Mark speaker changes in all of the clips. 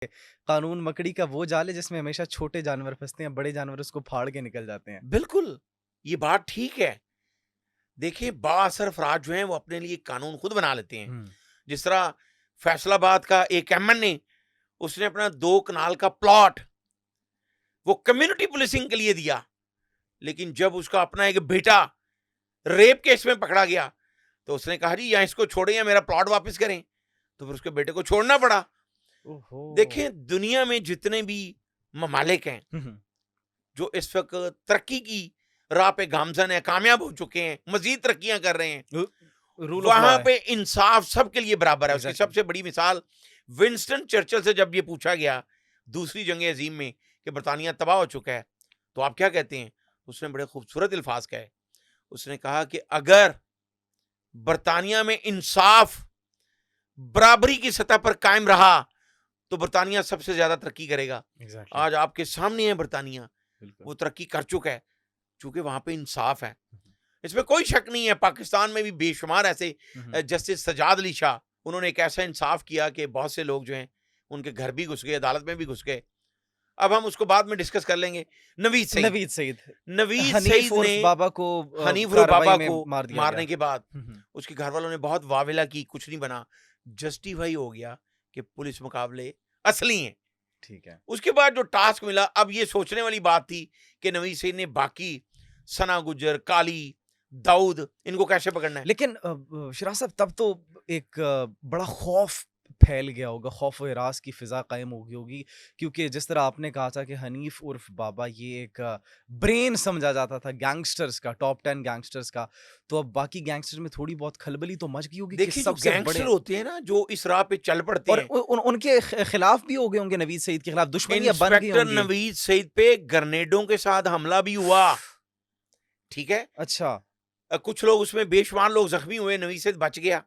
Speaker 1: कानून मकड़ी का वो जाल है जिसमें हमेशा छोटे जानवर फंसते हैं, बड़े जानवर उसको फाड़ के निकल जाते हैं।
Speaker 2: बिल्कुल, ये बात ठीक है। देखिए, बाअसर अफ़राद जो हैं वो अपने लिए कानून खुद बना लेते हैं।
Speaker 1: हुँ।
Speaker 2: जिस तरह फैसलाबाद का एक एमएन ने, उसने अपना 2 कनाल का प्लॉट वो कम्युनिटी पुलिसिंग के लिए दिया, लेकिन जब उसका अपना एक बेटा रेप केस में पकड़ा गया, तो उसने कहा जी या इसको छोड़ें या मेरा प्लॉट वापस करें, तो फिर उसके बेटे को छोड़ना पड़ा।
Speaker 1: ओहो!
Speaker 2: देखें, दुनिया में जितने भी ममालिक हैं,
Speaker 1: हुँ, हुँ।
Speaker 2: जो इस वक़्त तरक्की की राह पे गामज़न हैं, कामयाब हो चुके हैं, मज़ीद तरक्कियाँ कर रहे हैं,
Speaker 1: रूल ऑफ लॉ
Speaker 2: वहाँ
Speaker 1: है।
Speaker 2: पे इंसाफ सबके लिए बराबर है। उसकी
Speaker 1: एग्ज़ैक्टली।
Speaker 2: सबसे बड़ी मिसाल विंस्टन चर्चिल से जब ये पूछा गया दूसरी जंग अज़ीम में कि बरतानिया तबाह हो चुका है, तो आप क्या कहते हैं? उसने बड़े खूबसूरत अल्फाज कहे। उसने कहा कि अगर बरतानिया में इंसाफ बराबरी की सतह पर कायम रहा, तो बरतानिया सबसे ज़्यादा तरक्की करेगा।
Speaker 1: एग्ज़ैक्टली।
Speaker 2: आज आपके सामने है बरतानिया,
Speaker 1: बिल्कुल।
Speaker 2: वो तरक्की कर चुका है, चूँकि वहाँ पे इंसाफ है। इसमें कोई शक नहीं है, पाकिस्तान में भी बेशुमार ऐसे
Speaker 1: हुँ, हुँ।
Speaker 2: जस्टिस सजाद अली शाह, उन्होंने एक ऐसा इंसाफ किया कि बहुत से लोग जो हैं, उनके घर भी घुस गए, अदालत में भी घुस गए। अब हम उसको बाद में डिस्कस कर लेंगे। नवीद सईद,
Speaker 1: नवीद सईद।
Speaker 2: नवीद
Speaker 1: हनीफ
Speaker 2: सईद ने
Speaker 1: उर्फ बाबा को
Speaker 2: हनीफ उर्फ
Speaker 1: कार्रवाई
Speaker 2: बाबा
Speaker 1: में
Speaker 2: को
Speaker 1: मार दिया गया।
Speaker 2: मारने के बाद
Speaker 1: हुँ, हुँ।
Speaker 2: उसके घर वालों ने बहुत वावेला की, कुछ नहीं बना। जस्टिफाई हो गया कि पुलिस मुकाबले असली हैं।
Speaker 1: ठीक है।
Speaker 2: उसके बाद जो टास्क मिला, अब ये सोचने वाली बात थी कि नवीद सईद ने बाकी सना गुज्जर, काली, दाऊद, इनको कैसे पकड़ना है।
Speaker 1: लेकिन शिराज साहब तब तो एक बड़ा खौफ फैल गया होगा, खौफ व हिरास की फ़िज़ा कायम हो गई होगी, क्योंकि जिस तरह आपने कहा था कि हनीफ उर्फ बाबा ये एक ब्रेन समझा जाता था गैंगस्टर्स का, टॉप 10 गैंगस्टर्स का, तो अब बाकी गैंगस्टर्स में थोड़ी बहुत खलबली तो मच गई होगी कि
Speaker 2: देखिए, जो
Speaker 1: सबसे
Speaker 2: गैंगस्टर
Speaker 1: बड़े
Speaker 2: होते हैं ना, जो इस राह पे चल पड़ते
Speaker 1: और
Speaker 2: हैं,
Speaker 1: उनके खिलाफ भी हो गए होंगे, नवीद सईद के खिलाफ दुश्मनियाँ बन गई
Speaker 2: इंस्पेक्टर
Speaker 1: होंगी।
Speaker 2: नवीद सईद पे ग्रेनेडों के साथ हमला भी हुआ। ठीक है,
Speaker 1: अच्छा।
Speaker 2: कुछ लोग उसमें बेशुमार लोग जख्मी हुए, नवीद सईद बच गया।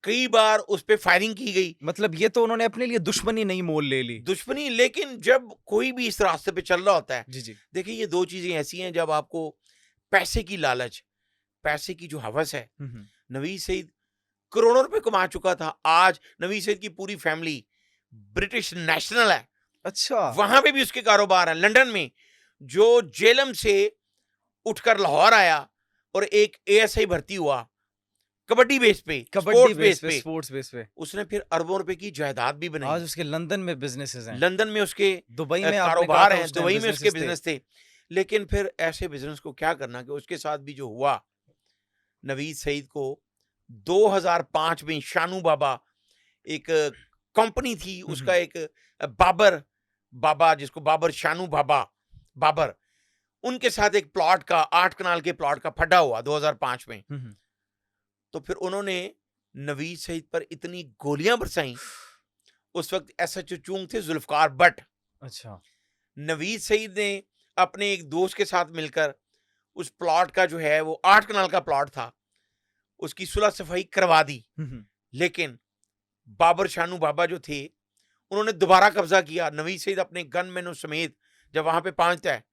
Speaker 2: कई बार उस पे फायरिंग की गई,
Speaker 1: मतलब ये तो उन्होंने अपने लिए दुश्मनी नहीं मोल ले ली।
Speaker 2: दुश्मनी। लेकिन जब कोई भी इस रास्ते पे चल रहा होता है,
Speaker 1: जी, जी।
Speaker 2: देखिए ये दो चीजें ऐसी हैं, जब आपको पैसे की लालच, पैसे की जो हवस है,
Speaker 1: हुँ, हुँ।
Speaker 2: नवीद सईद करोड़ों रुपए कमा चुका था। आज नवीद सईद की पूरी फैमिली ब्रिटिश नेशनल है,
Speaker 1: अच्छा।
Speaker 2: वहां पे भी उसके कारोबार है। लंदन में जो जेलम से उठकर लाहौर आया और एक एएसआई भर्ती हुआ, कबड्डी बेस पे,
Speaker 1: कबड्डी
Speaker 2: स्पोर्ट्स
Speaker 1: बेस
Speaker 2: बेस
Speaker 1: पे,
Speaker 2: पे,
Speaker 1: स्पोर्ट्स बेस पे।
Speaker 2: उसने फिर अरबों रुपए की जायदाद भी बनाई।
Speaker 1: आज उसके लंदन में बिज़नेसेस हैं।
Speaker 2: लंदन में उसके
Speaker 1: दुबई में आपने कहा
Speaker 2: कारोबार
Speaker 1: था
Speaker 2: हैं,
Speaker 1: उस टाइम
Speaker 2: दुबई में उसके
Speaker 1: बिज़नेसेस थे।
Speaker 2: बिजनेस थे। लेकिन फिर ऐसे बिजनेस को क्या करना कि उसके साथ भी जो हुआ, नवीद सईद को 2005 में शानू बाबा एक कंपनी थी,
Speaker 1: हुँ,
Speaker 2: उसका
Speaker 1: हुँ।
Speaker 2: एक बाबर बाबा, जिसको बाबर शानू बाबा बाबर, उनके साथ एक प्लॉट का 8 कनाल के प्लॉट का फड्डा हुआ 2005 में।
Speaker 1: हुँ, हुँ।
Speaker 2: तो फिर उन्होंने नवीद सईद पर इतनी गोलियां बरसाई। उस वक्त एसएचओ चूंग थे जुल्फकार भट्ट।
Speaker 1: अच्छा।
Speaker 2: नवीद सईद ने अपने एक दोस्त के साथ मिलकर उस प्लॉट का जो है वो 8 कनाल का प्लॉट था, उसकी सुलह सफाई करवा दी।
Speaker 1: हुँ, हुँ।
Speaker 2: लेकिन बाबर शानू बाबा जो थे, उन्होंने दोबारा कब्जा किया। नवीद सईद अपने गनमैनों समेत जब वहां पे पहुंचता है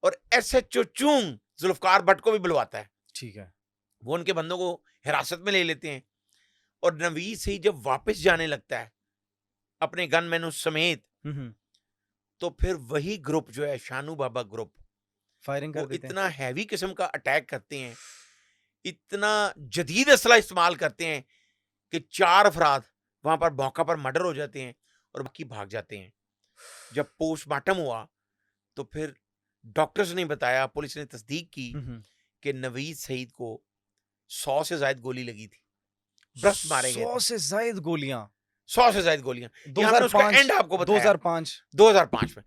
Speaker 2: और एसएचओ चूंग जुल्फकार भट्ट को भी बुलवाता है,
Speaker 1: ठीक है।
Speaker 2: वो उनके बंदों को हिरासत में ले लेते हैं। और नवीद सईद जब वापस जाने लगता है अपने गनमैनों समेत,
Speaker 1: हुँ, हुँ।
Speaker 2: तो फिर वही ग्रुप जो है शानू बाबा ग्रुप,
Speaker 1: फायरिंग कर
Speaker 2: वो
Speaker 1: देते हैं।
Speaker 2: इतना हैवी किस्म का अटैक करते हैं, इतना जदीद असला इस्तेमाल करते हैं कि 4 अफराद वहां पर मौका पर मर्डर हो जाते हैं और बाकी भाग जाते हैं। जब पोस्टमार्टम हुआ तो फिर डॉक्टर्स ने बताया, पुलिस ने तस्दीक की
Speaker 1: हुँ, हुँ।
Speaker 2: कि नवीद सईद को 100 से ज्यादा गोली लगी थी, ब्रस्ट मारे गए
Speaker 1: 100
Speaker 2: थे।
Speaker 1: से ज़ायद गोलियाँ।
Speaker 2: 100 से ज्यादा गोलियां। यहां मैं उसका
Speaker 1: 2005
Speaker 2: एंड आपको बताया।
Speaker 1: 2005
Speaker 2: 2005 में